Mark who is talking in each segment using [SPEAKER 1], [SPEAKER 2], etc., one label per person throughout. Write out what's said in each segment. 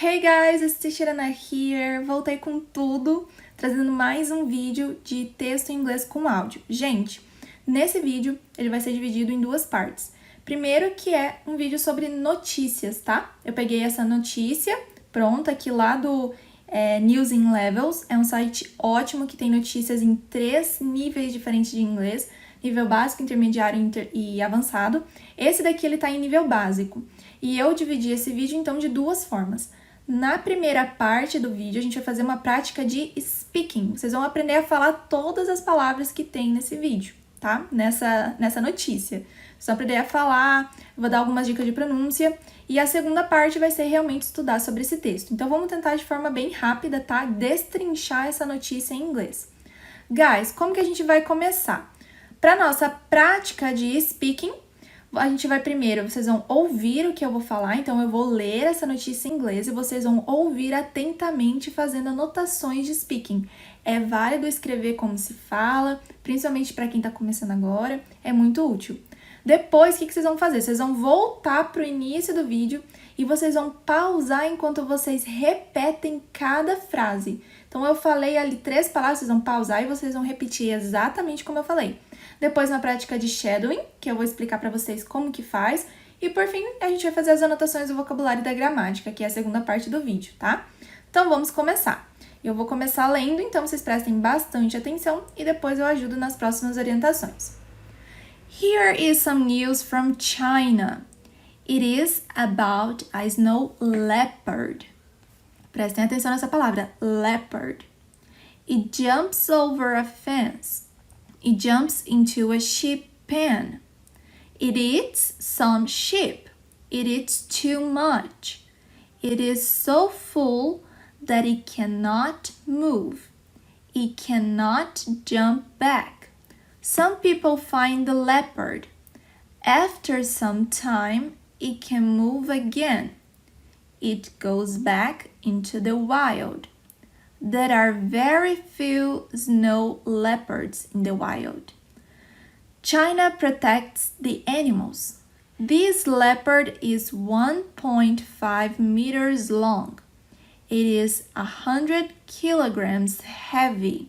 [SPEAKER 1] Hey guys, it's Teacher Ana here. Voltei com tudo, trazendo mais um vídeo de texto em inglês com áudio. Gente, nesse vídeo ele vai ser dividido em duas partes. Primeiro que é um vídeo sobre notícias, tá? Eu peguei essa notícia pronta aqui lá do News in Levels. É um site ótimo que tem notícias em 3 níveis diferentes de inglês. Nível básico, intermediário e avançado. Esse daqui ele tá em nível básico. E eu dividi esse vídeo então de duas formas. Na primeira parte do vídeo, a gente vai fazer uma prática de speaking. Vocês vão aprender a falar todas as palavras que tem nesse vídeo, tá? Nessa notícia. Vocês vão aprender a falar, eu vou dar algumas dicas de pronúncia. E a segunda parte vai ser realmente estudar sobre esse texto. Então, vamos tentar de forma bem rápida, tá? Destrinchar essa notícia em inglês. Guys, como que a gente vai começar? Para nossa prática de speaking, a gente vai primeiro, vocês vão ouvir o que eu vou falar, então eu vou ler essa notícia em inglês e vocês vão ouvir atentamente fazendo anotações de speaking. É válido escrever como se fala, principalmente para quem está começando agora, é muito útil. Depois, o que vocês vão fazer? Vocês vão voltar para o início do vídeo e vocês vão pausar enquanto vocês repetem cada frase. Então, eu falei ali 3 palavras, vocês vão pausar e vocês vão repetir exatamente como eu falei. Depois, na prática de shadowing, que eu vou explicar para vocês como que faz. E, por fim, a gente vai fazer as anotações do vocabulário e da gramática, que é a segunda parte do vídeo, tá? Então, vamos começar. Eu vou começar lendo, então vocês prestem bastante atenção e depois eu ajudo nas próximas orientações. Here is some news from China. It is about a snow leopard. Prestem atenção nessa palavra, leopard. It jumps over a fence. It jumps into a sheep pen. It eats some sheep. It eats too much. It is so full that it cannot move. It cannot jump back. Some people find the leopard. After some time, it can move again. It goes back into the wild. There are very few snow leopards in the wild. China protects the animals. This leopard is 1.5 meters long. It is 100 kilograms heavy.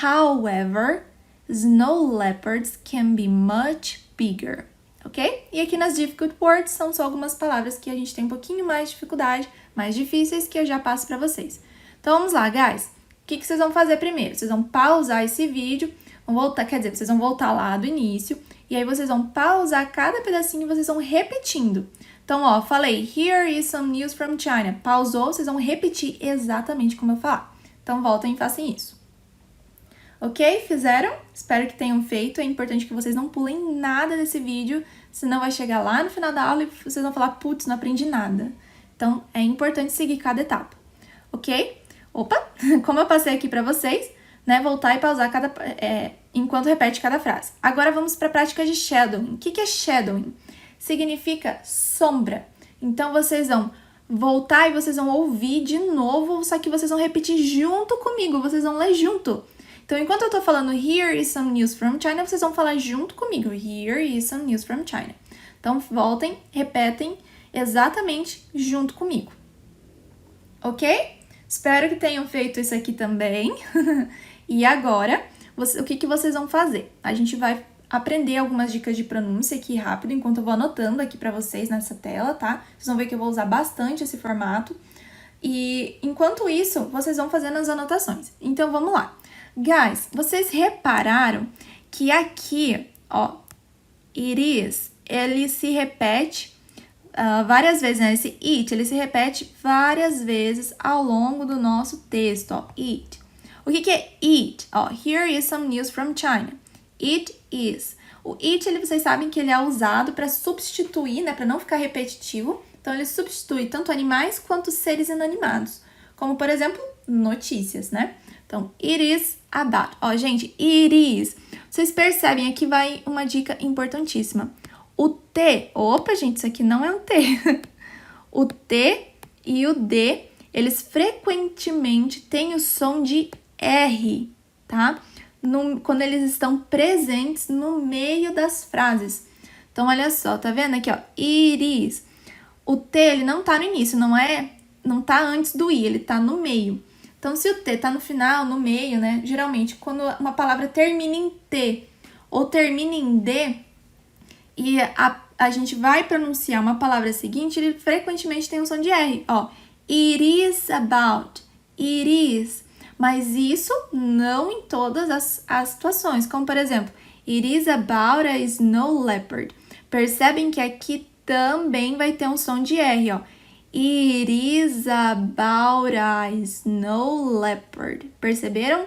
[SPEAKER 1] However, snow leopards can be much bigger. Ok? E aqui nas difficult words são só algumas palavras que a gente tem um pouquinho mais de dificuldade, mais difíceis, que eu já passo para vocês. Então, vamos lá, guys. O que vocês vão fazer primeiro? Vocês vão pausar esse vídeo, vocês vão voltar lá do início, e aí vocês vão pausar cada pedacinho e vocês vão repetindo. Então, ó, falei, here is some news from China. Pausou, vocês vão repetir exatamente como eu falar. Então, voltem e façam isso. Ok? Fizeram? Espero que tenham feito. É importante que vocês não pulem nada desse vídeo, senão vai chegar lá no final da aula e vocês vão falar, putz, não aprendi nada. Então, é importante seguir cada etapa. Ok? Opa, como eu passei aqui para vocês, né, voltar e pausar enquanto repete cada frase. Agora vamos para a prática de shadowing. O que é shadowing? Significa sombra. Então, vocês vão voltar e vocês vão ouvir de novo, só que vocês vão repetir junto comigo, vocês vão ler junto. Então, enquanto eu tô falando here is some news from China, vocês vão falar junto comigo, here is some news from China. Então, voltem, repetem exatamente junto comigo. Ok? Espero que tenham feito isso aqui também. E agora, o que vocês vão fazer? A gente vai aprender algumas dicas de pronúncia aqui rápido, enquanto eu vou anotando aqui para vocês nessa tela, tá? Vocês vão ver que eu vou usar bastante esse formato. E enquanto isso, vocês vão fazendo as anotações. Então, vamos lá. Guys, vocês repararam que aqui, ó, it is, ele se repete várias vezes, né? Esse it, ele se repete várias vezes ao longo do nosso texto, ó, it. O que é it? Ó, here is some news from China. It is. O it, vocês sabem que ele é usado para substituir, né? Para não ficar repetitivo. Então, ele substitui tanto animais quanto seres inanimados. Como, por exemplo, notícias, né? Então, it is about. Ó, gente, it is. Vocês percebem, aqui vai uma dica importantíssima. O T, opa, gente, isso aqui não é um T. O T e o D, eles frequentemente têm o som de R, tá? Quando eles estão presentes no meio das frases. Então, olha só, tá vendo aqui, ó? It is. O T, ele não tá no início, não é não tá antes do I, ele tá no meio. Então, se o T tá no final, no meio, né? Geralmente, quando uma palavra termina em T ou termina em D e a gente vai pronunciar uma palavra seguinte, ele frequentemente tem um som de R, ó. It is about, it is. Mas isso não em todas as situações, como por exemplo, it is about a snow leopard. Percebem que aqui também vai ter um som de R, ó. It is about a snow leopard. Perceberam?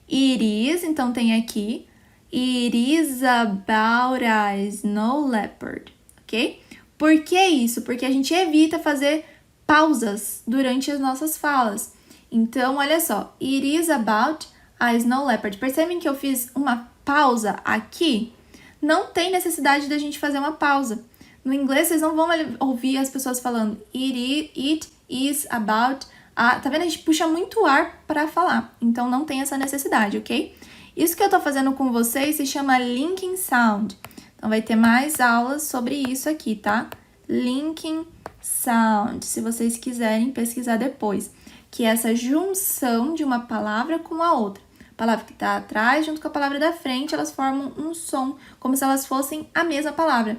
[SPEAKER 1] It is, então tem aqui. It is about a snow leopard, ok? Por que isso? Porque a gente evita fazer pausas durante as nossas falas. Então, olha só. It is about a snow leopard. Percebem que eu fiz uma pausa aqui? Não tem necessidade da gente fazer uma pausa. No inglês, vocês não vão ouvir as pessoas falando it is about a... Tá vendo? A gente puxa muito ar para falar. Então, não tem essa necessidade, ok? Isso que eu tô fazendo com vocês se chama linking sound. Então, vai ter mais aulas sobre isso aqui, tá? Linking sound, se vocês quiserem pesquisar depois. Que é essa junção de uma palavra com a outra. A palavra que tá atrás junto com a palavra da frente, elas formam um som, como se elas fossem a mesma palavra.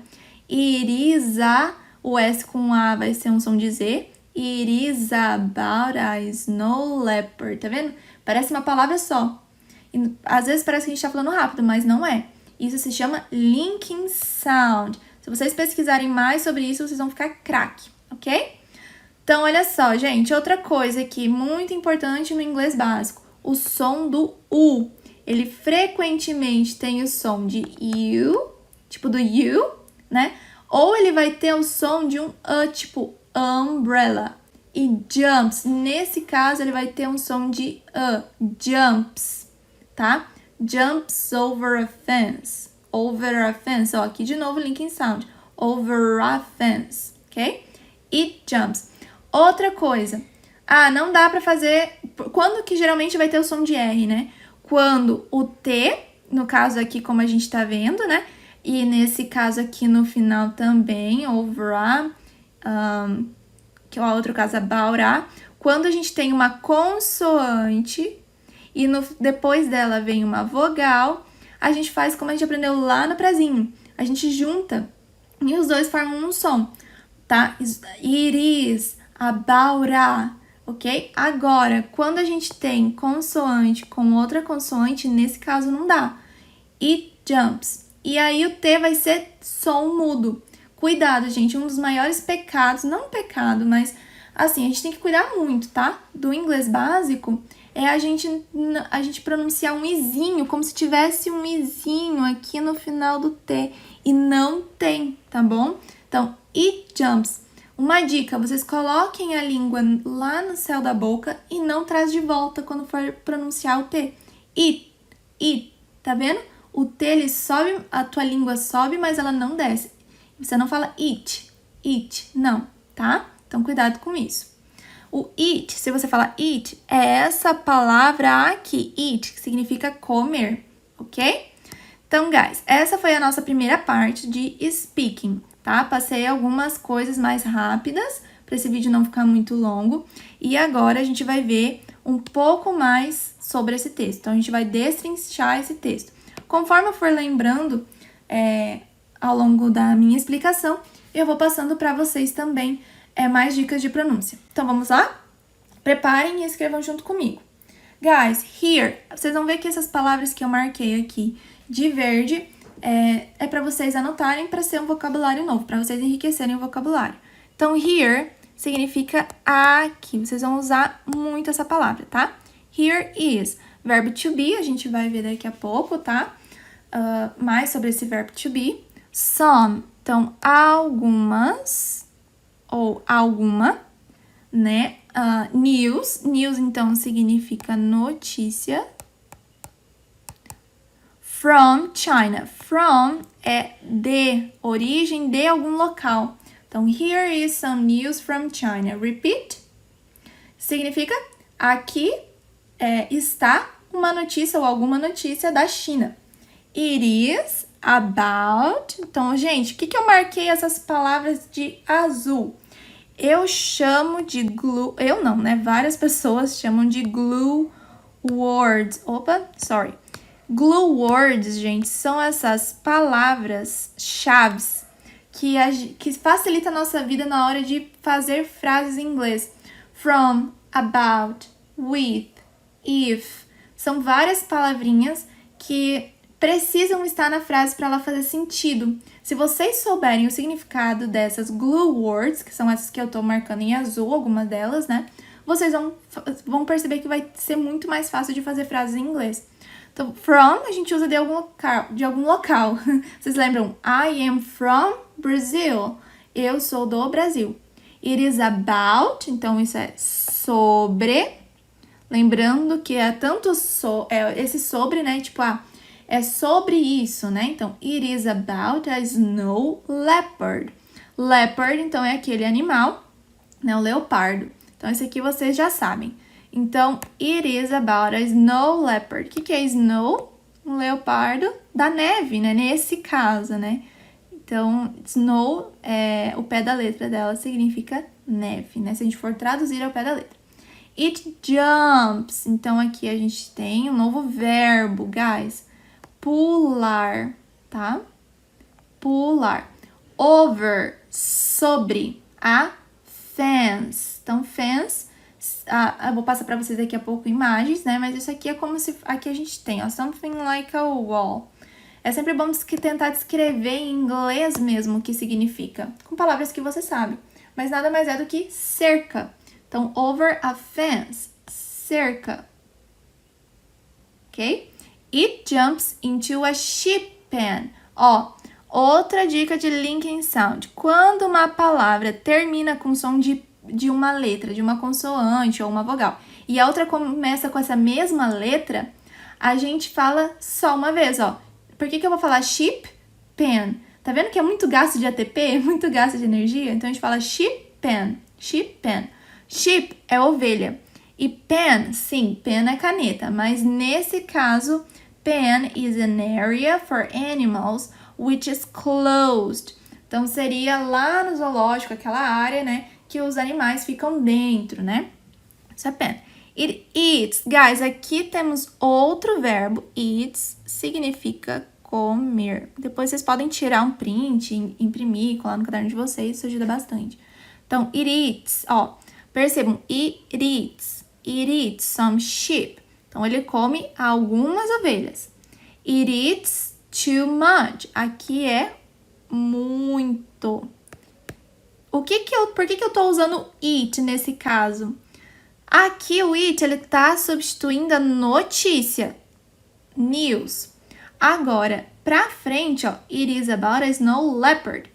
[SPEAKER 1] It is a, o S com A vai ser um som de Z. It is about a snow leopard, tá vendo? Parece uma palavra só. E, às vezes parece que a gente tá falando rápido, mas não é. Isso se chama linking sound. Se vocês pesquisarem mais sobre isso, vocês vão ficar craque, ok? Então, olha só, gente, outra coisa aqui muito importante no inglês básico, o som do U. Ele frequentemente tem o som de U, tipo do you, né? Ou ele vai ter o som de um tipo umbrella. E jumps, nesse caso, ele vai ter um som de jumps, tá? Jumps over a fence. Over a fence, ó, aqui de novo linking sound. Over a fence, ok? It jumps. Outra coisa, não dá pra fazer... Quando que geralmente vai ter o som de R, né? Quando o T, no caso aqui como a gente tá vendo, né? E nesse caso aqui no final também, over a, que é o outro caso, about a. Quando a gente tem uma consoante e depois dela vem uma vogal, a gente faz como a gente aprendeu lá no prezinho. A gente junta e os dois formam um som, tá? It is about a, ok? Agora, quando a gente tem consoante com outra consoante, nesse caso não dá. It jumps. E aí o T vai ser som mudo. Cuidado, gente, um dos maiores pecados, não um pecado, mas assim, a gente tem que cuidar muito, tá? Do inglês básico é a gente pronunciar um izinho, como se tivesse um izinho aqui no final do T. E não tem, tá bom? Então, it jumps. Uma dica, vocês coloquem a língua lá no céu da boca e não traz de volta quando for pronunciar o T. It, tá vendo? O T, ele sobe, a tua língua sobe, mas ela não desce. Você não fala it, não, tá? Então, cuidado com isso. O eat, se você falar eat, é essa palavra aqui, eat, que significa comer, ok? Então, guys, essa foi a nossa primeira parte de speaking, tá? Passei algumas coisas mais rápidas, para esse vídeo não ficar muito longo. E agora a gente vai ver um pouco mais sobre esse texto. Então, a gente vai destrinchar esse texto. Conforme eu for lembrando, ao longo da minha explicação, eu vou passando para vocês também mais dicas de pronúncia. Então, vamos lá? Preparem e escrevam junto comigo. Guys, here, vocês vão ver que essas palavras que eu marquei aqui de verde é para vocês anotarem para ser um vocabulário novo, para vocês enriquecerem o vocabulário. Então, here significa aqui. Vocês vão usar muito essa palavra, tá? Here is. Verbo to be, a gente vai ver daqui a pouco, tá? Mais sobre esse verbo to be. Some, então, algumas ou alguma, né? News, então, significa notícia. From China, from é de, origem de algum local. Então, here is some news from China. Repeat. Significa, aqui está uma notícia ou alguma notícia da China. It is about... Então, gente, o que eu marquei essas palavras de azul? Eu chamo de glue... Eu não, né? Várias pessoas chamam de glue words. Opa, sorry. Glue words, gente, são essas palavras-chaves que facilita a nossa vida na hora de fazer frases em inglês. From, about, with, if. São várias palavrinhas que precisam estar na frase para ela fazer sentido. Se vocês souberem o significado dessas glue words, que são essas que eu tô marcando em azul, algumas delas, né? Vocês vão perceber que vai ser muito mais fácil de fazer frases em inglês. Então, from a gente usa de algum local. Vocês lembram? I am from Brazil. Eu sou do Brasil. It is about, então isso é sobre. Lembrando que é tanto esse sobre, né? Tipo, é sobre isso, né? Então, it is about a snow leopard. Leopard, então, é aquele animal, né? O leopardo. Então, esse aqui vocês já sabem. Então, it is about a snow leopard. O que é snow? Um leopardo da neve, né? Nesse caso, né? Então, snow, o pé da letra dela significa neve, né? Se a gente for traduzir ao pé da letra. It jumps. Então, aqui a gente tem um novo verbo, guys. Pular, tá? Pular. Over, sobre. A fence. Então, fence, eu vou passar pra vocês daqui a pouco imagens, né? Mas isso aqui é como se... Aqui a gente tem, ó, something like a wall. É sempre bom tentar descrever em inglês mesmo o que significa, com palavras que você sabe. Mas nada mais é do que cerca. Então, over a fence, cerca. Ok? It jumps into a sheep pen. Ó, outra dica de linking sound. Quando uma palavra termina com som de uma letra, de uma consoante ou uma vogal, e a outra começa com essa mesma letra, a gente fala só uma vez, ó. Por que eu vou falar sheep pen? Tá vendo que é muito gasto de ATP? Muito gasto de energia? Então, a gente fala sheep pen. Sheep pen. Sheep é ovelha. E pen, sim, pen é caneta. Mas, nesse caso, pen is an area for animals which is closed. Então, seria lá no zoológico, aquela área, né, que os animais ficam dentro, né? Isso é pen. It eats. Guys, aqui temos outro verbo. Eats significa comer. Depois vocês podem tirar um print, imprimir, colar no caderno de vocês, isso ajuda bastante. Então, it eats, ó, percebam, it eats some sheep. Então, ele come algumas ovelhas. It eats too much. Aqui é muito. Por que eu tô usando it nesse caso? Aqui o it, ele tá substituindo a notícia. News. Agora, pra frente, ó, it is about a snow leopard.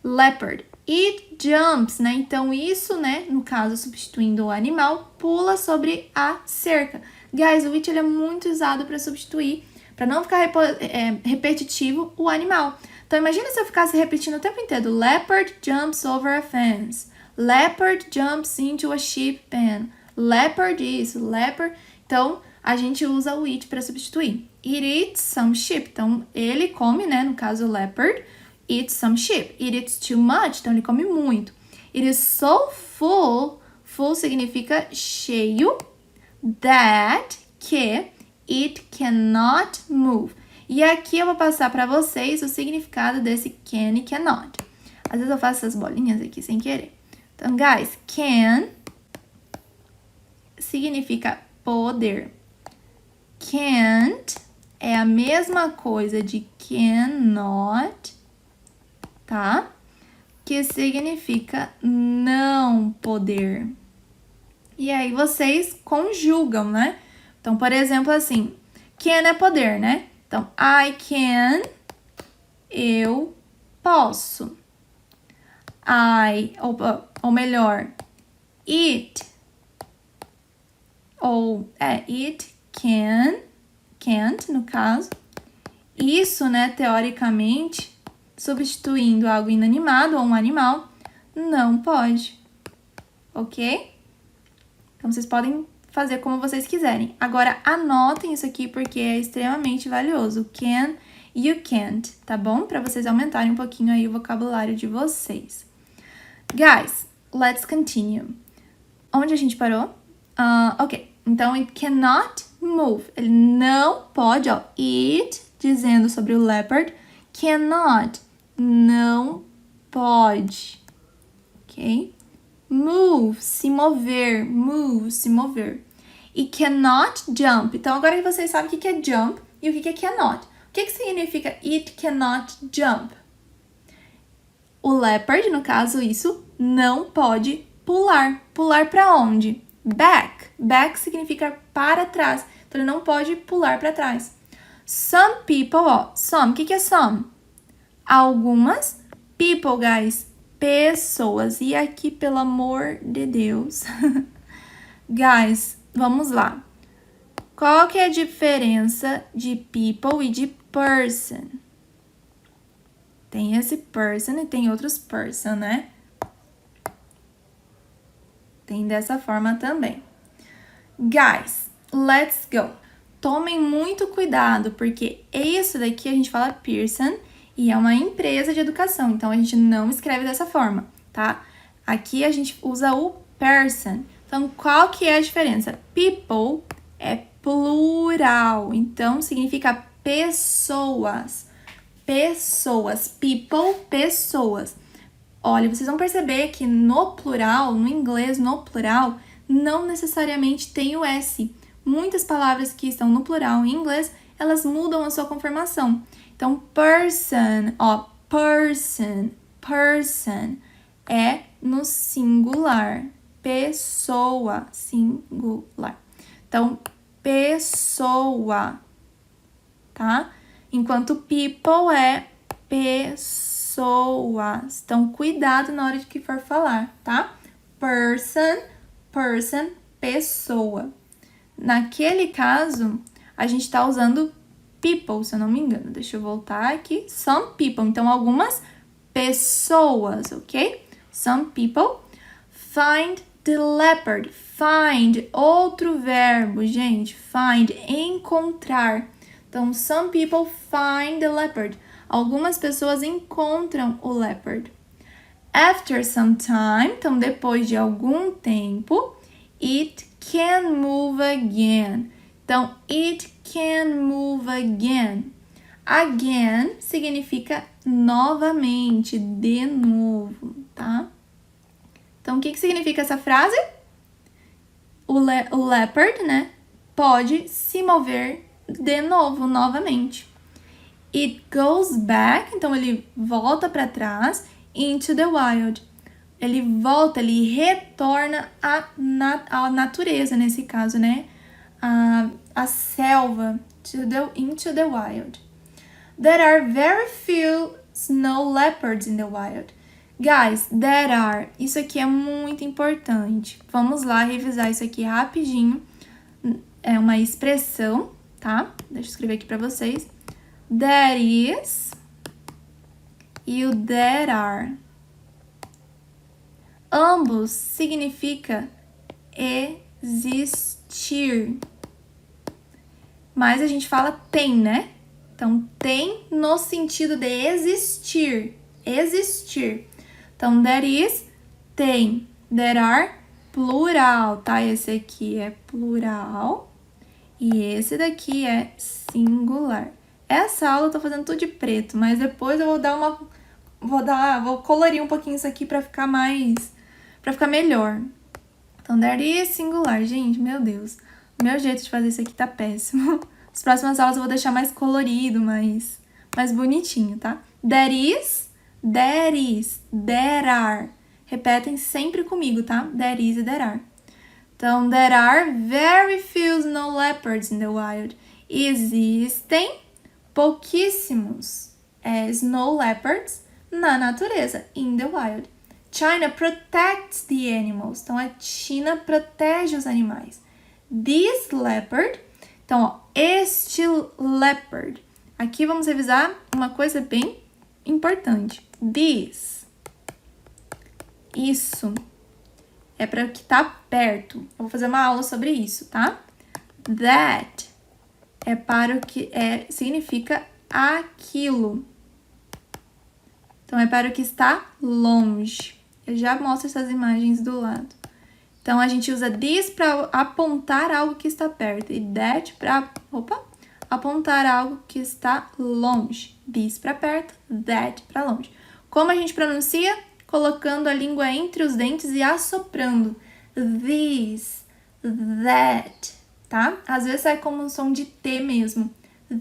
[SPEAKER 1] Leopard. It jumps, né? Então, isso, né, no caso, substituindo o animal, pula sobre a cerca. Guys, o it, ele é muito usado para substituir, para não ficar repetitivo, o animal. Então, imagina se eu ficasse repetindo o tempo inteiro. Leopard jumps over a fence. Leopard jumps into a sheep pen. Leopard isso, leopard. Então, a gente usa o it para substituir. It eats some sheep. Então, ele come, né? No caso, o leopard. Eats some sheep. It eats too much. Então, ele come muito. It is so full. Full significa cheio. That, que, it cannot move. E aqui eu vou passar para vocês o significado desse can e cannot. Às vezes eu faço essas bolinhas aqui sem querer. Então, guys, can significa poder. Can't é a mesma coisa de cannot, tá? Que significa não poder. E aí vocês conjugam, né? Então, por exemplo, assim, can é poder, né? Então, I can, eu posso. Ou melhor, it, it can't, no caso. Isso, né, teoricamente, substituindo algo inanimado ou um animal, não pode, ok? Então, vocês podem fazer como vocês quiserem. Agora, anotem isso aqui porque é extremamente valioso. Can, you can't, tá bom? Para vocês aumentarem um pouquinho aí o vocabulário de vocês. Guys, let's continue. Onde a gente parou? Ok, então it cannot move. Ele não pode, ó. It, dizendo sobre o leopard, cannot, não pode. Ok? Move, se mover. Move, se mover. E cannot jump. Então, agora que vocês sabem o que é jump e o que é cannot. O que significa it cannot jump? O leopard, no caso isso, não pode pular. Pular para onde? Back. Back significa para trás. Então, ele não pode pular para trás. Some people, ó. Some, o que é some? Algumas people, guys. Pessoas. E aqui, pelo amor de Deus. Guys, vamos lá. Qual que é a diferença de people e de person? Tem esse person e tem outros person, né? Tem dessa forma também. Guys, let's go. Tomem muito cuidado, porque isso daqui a gente fala Pearson e é uma empresa de educação, então a gente não escreve dessa forma, tá? Aqui a gente usa o person. Então, qual que é a diferença? People é plural, então significa pessoas. Pessoas, people, pessoas. Olha, vocês vão perceber que no plural, no inglês, no plural, não necessariamente tem o S. Muitas palavras que estão no plural em inglês, elas mudam a sua conformação. Então, person, ó, person, person é no singular. Pessoa, singular. Então, pessoa, tá? Enquanto people é pessoas. Então, cuidado na hora de que for falar, tá? Person, person, pessoa. Naquele caso, a gente tá usando people, se eu não me engano. Deixa eu voltar aqui. Some people. Então, algumas pessoas, ok? Some people. Find the leopard. Find, outro verbo, gente. Find, encontrar. Então, some people find the leopard. Algumas pessoas encontram o leopard. After some time, então depois de algum tempo, it can move again. Então, it can move again. Again significa novamente, de novo, tá? Então, o que significa essa frase? O leopard, né, pode se mover de novo, novamente. It goes back, então ele volta para trás, into the wild. Ele volta, ele retorna à natureza, nesse caso, né? A selva, into the wild. There are very few snow leopards in the wild. Guys, there are. Isso aqui é muito importante. Vamos lá revisar isso aqui rapidinho. É uma expressão, tá? Deixa eu escrever aqui para vocês. There is e o there are. Ambos significa existir. Mas a gente fala tem, né? Então, tem no sentido de existir. Existir. Então, there is, tem. There are, plural, tá? Esse aqui é plural. E esse daqui é singular. Essa aula eu tô fazendo tudo de preto, mas depois eu vou dar uma... Vou colorir um pouquinho isso aqui pra ficar melhor. Então, there is singular. Gente, meu Deus. O meu jeito de fazer isso aqui tá péssimo. As próximas aulas eu vou deixar mais colorido, mais bonitinho, tá? There is, there are. Repetem sempre comigo, tá? There is e there are. Então, there are very few snow leopards in the wild. Existem pouquíssimos snow leopards na natureza, in the wild. China protects the animals. Então, a China protege os animais. This leopard. Então, ó, este leopard. Aqui vamos revisar uma coisa bem importante. This. Isso. É para o que tá perto. Eu vou fazer uma aula sobre isso, tá? That. É para o que significa aquilo. Então, é para o que está longe. Eu já mostro essas imagens do lado. Então, a gente usa this para apontar algo que está perto e that para, apontar algo que está longe. This para perto, that para longe. Como a gente pronuncia? Colocando a língua entre os dentes e assoprando. This, that, tá? Às vezes sai como um som de T mesmo.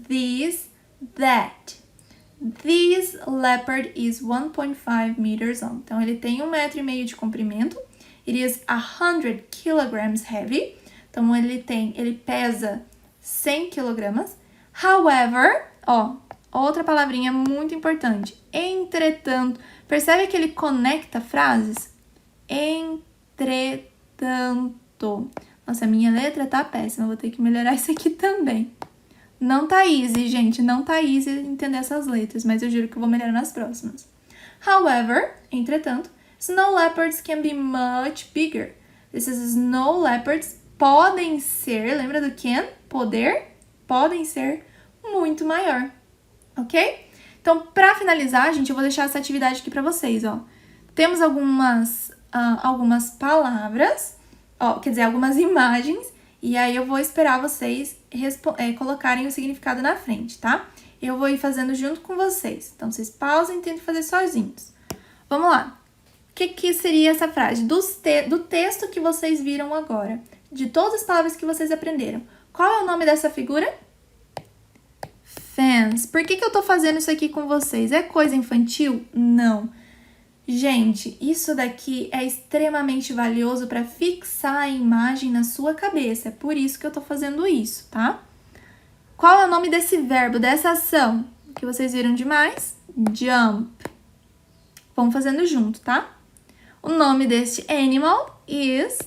[SPEAKER 1] This, that. This leopard is 1.5 meters long. Então, ele tem 1,5 metro de comprimento. It is 100 kilograms heavy. Então, ele pesa 100 quilogramas. However, outra palavrinha muito importante. Entretanto, percebe que ele conecta frases? Entretanto. Nossa, minha letra tá péssima. Vou ter que melhorar isso aqui também. Não tá easy, gente. Não tá easy entender essas letras, mas eu juro que eu vou melhorar nas próximas. However, entretanto, snow leopards can be much bigger. Esses snow leopards podem ser, lembra do can? Poder? Podem ser muito maior, ok? Então, para finalizar, gente, eu vou deixar essa atividade aqui para vocês, ó. Temos algumas palavras, quer dizer, algumas imagens, e aí eu vou esperar vocês colocarem o significado na frente, tá? Eu vou ir fazendo junto com vocês. Então, vocês pausem e tentem fazer sozinhos. Vamos lá. O que seria essa frase? Do texto que vocês viram agora, de todas as palavras que vocês aprenderam, qual é o nome dessa figura? Fence. Por que eu tô fazendo isso aqui com vocês? É coisa infantil? Não. Gente, isso daqui é extremamente valioso para fixar a imagem na sua cabeça. É por isso que eu tô fazendo isso, tá? Qual é o nome desse verbo, dessa ação? Que vocês viram demais? Jump. Vamos fazendo junto, tá? O nome deste animal is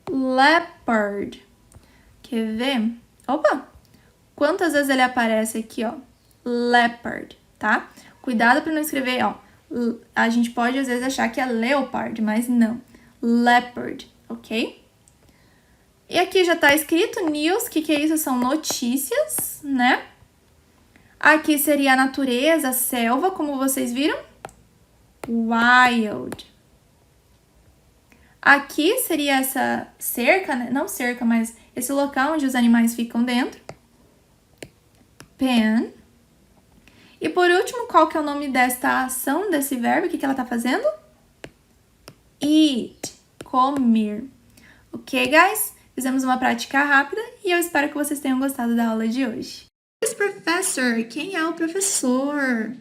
[SPEAKER 1] leopard. Quer ver? Quantas vezes ele aparece aqui, ó? Leopard, tá? Cuidado para não escrever, a gente pode às vezes achar que é leopard, mas não. Leopard, ok? E aqui já tá escrito news, o que é isso? São notícias, né? Aqui seria a natureza, a selva, como vocês viram. Wild. Aqui seria essa cerca, né? Não cerca, mas esse local onde os animais ficam dentro. Pen. E por último, qual que é o nome desta ação, desse verbo? O que ela tá fazendo? Eat. Comer. Ok, guys? Fizemos uma prática rápida e eu espero que vocês tenham gostado da aula de hoje. Professor, quem é o professor?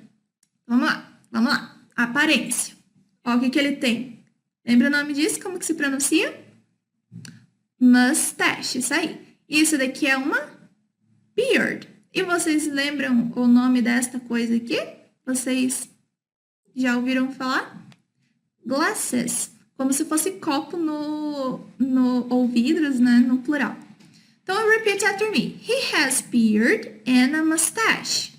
[SPEAKER 1] Vamos lá. Aparência. Ó, o que ele tem? Lembra o nome disso? Como que se pronuncia? Mustache, isso aí. Isso daqui é uma beard. E vocês lembram o nome desta coisa aqui? Vocês já ouviram falar? Glasses. Como se fosse copo ou vidros, né? No plural. Então, repeat after me. He has beard and a mustache.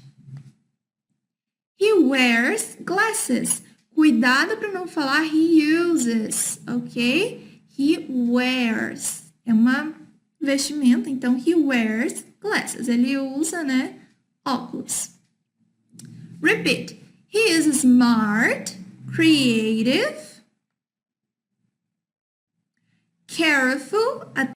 [SPEAKER 1] He wears glasses. Cuidado para não falar he uses, ok? He wears. É uma vestimenta, então he wears glasses. Ele usa, né, óculos. Repeat. He is smart, creative, careful,